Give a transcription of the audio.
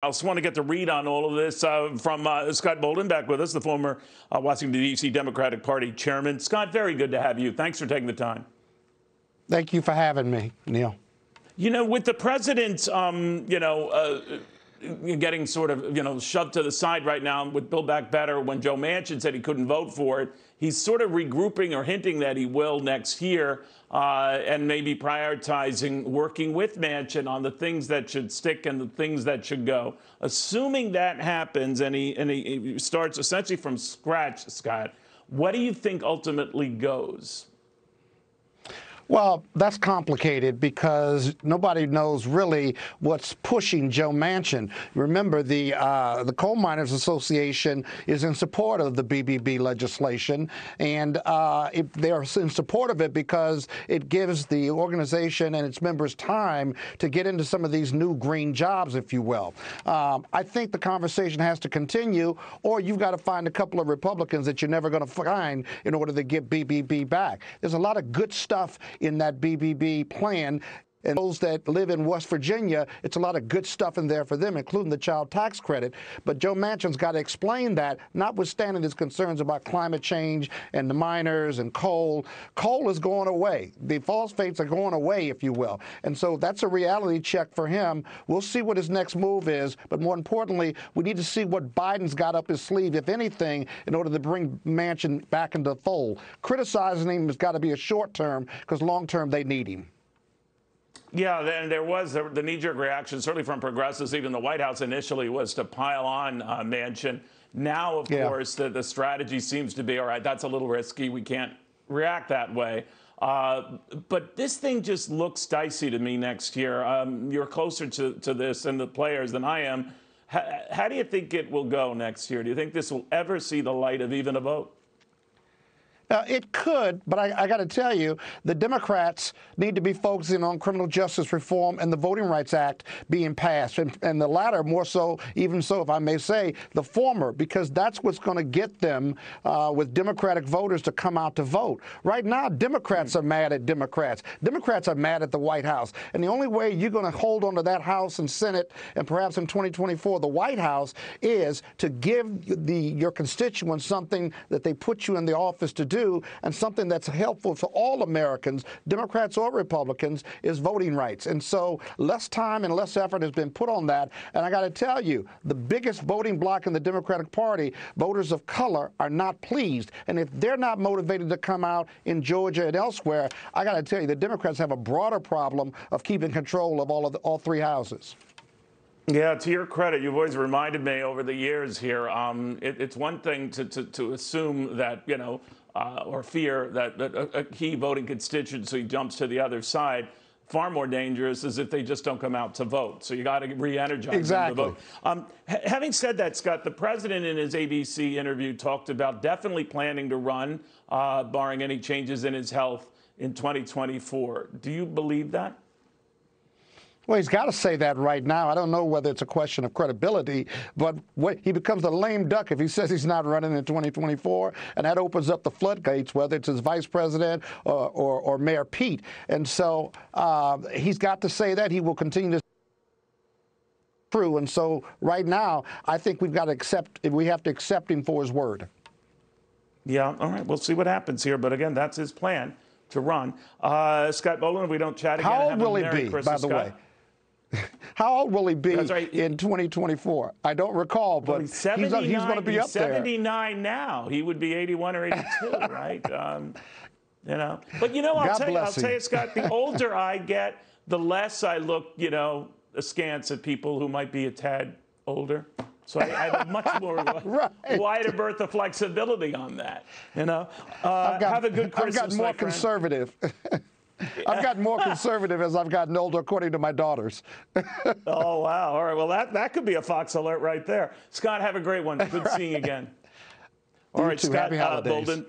I just want to get the read on all of this from Scott Bolden, back with us, the former Washington, D.C. Democratic Party chairman. Scott, very good to have you. Thanks for taking the time. Thank you for having me, Neil. You know, with the president, getting sort of, shoved to the side right now with Build Back Better, when Joe Manchin said he couldn't vote for it, he's sort of regrouping or hinting that he will next year and maybe prioritizing working with Manchin on the things that should stick and the things that should go. Assuming that happens and he starts essentially from scratch, Scott, what do you think ultimately goes? Well, that's complicated because nobody knows really what's pushing Joe Manchin. Remember, the Coal Miners Association is in support of the BBB legislation, and they're in support of it because it gives the organization and its members time to get into some of these new green jobs, if you will. I think the conversation has to continue, or you've got to find a couple of Republicans that you're never going to find in order to get BBB back. There's a lot of good stuff in that BBB plan. And those that live in West Virginia, it's a lot of good stuff in there for them, including the child tax credit. But Joe Manchin's got to explain that, notwithstanding his concerns about climate change and the miners and coal. Coal is going away. The phosphates are going away, if you will. And so that's a reality check for him. We'll see what his next move is. But more importantly, we need to see what Biden's got up his sleeve, if anything, in order to bring Manchin back into the fold. Criticizing him has got to be a short term, because long term they need him. Yeah, and there was the knee-jerk reaction, certainly from progressives. Even the White House initially was to pile on Manchin. Now, of course, the strategy seems to be, all right, that's a little risky. We can't react that way. But this thing just looks dicey to me next year. You're closer to this and the players than I am. How do you think it will go next year? Do you think this will ever see the light of even a vote? It could, but I got to tell you, the Democrats need to be focusing on criminal justice reform and the Voting Rights Act being passed, and the latter more so, even so, if I may say, the former, because that's what's going to get them with Democratic voters to come out to vote. Right now, Democrats are mad at Democrats. Democrats are mad at the White House, and the only way you're going to hold on to that House and Senate, and perhaps in 2024, the White House, is to give your constituents something that they put you in the office to do, and something that's helpful for all Americans, Democrats or Republicans, is voting rights. And so less time and less effort has been put on that. And I got to tell you, the biggest voting bloc in the Democratic Party, voters of color, are not pleased. And if they're not motivated to come out in Georgia and elsewhere, I got to tell you, the Democrats have a broader problem of keeping control of all three houses. Yeah, to your credit, you've always reminded me over the years here, it's one thing to assume that, or fear that a key voting constituency jumps to the other side. Far more dangerous is if they just don't come out to vote. So you got to re-energize them to vote. Having said that, Scott, the president in his ABC interview talked about definitely planning to run, barring any changes in his health, in 2024. Do you believe that? Well, he's got to say that right now. I don't know whether it's a question of credibility, but he becomes a lame duck if he says he's not running in 2024, and that opens up the floodgates, whether it's his vice president or Mayor Pete. And so he's got to say that. He will continue to true. And so right now, I think we have to accept him for his word. Yeah, all right. We'll see what happens here. But again, that's his plan, to run. Scott Bolden, if we don't chat again, how old will he be, by the way? How old will he be in 2024? I don't recall, but he's going to be up there. He's 79 now. He would be 81 or 82, right? But I'll tell you, Scott, the older I get, the less I look, askance at people who might be a tad older. So I have a much more wider berth of flexibility on that. Have a good Christmas, I've got more conservative. I've gotten more conservative as I've gotten older, according to my daughters. Oh, wow. All right. Well, that could be a Fox alert right there. Scott, have a great one. Good seeing you again. All right, Scott Bolden.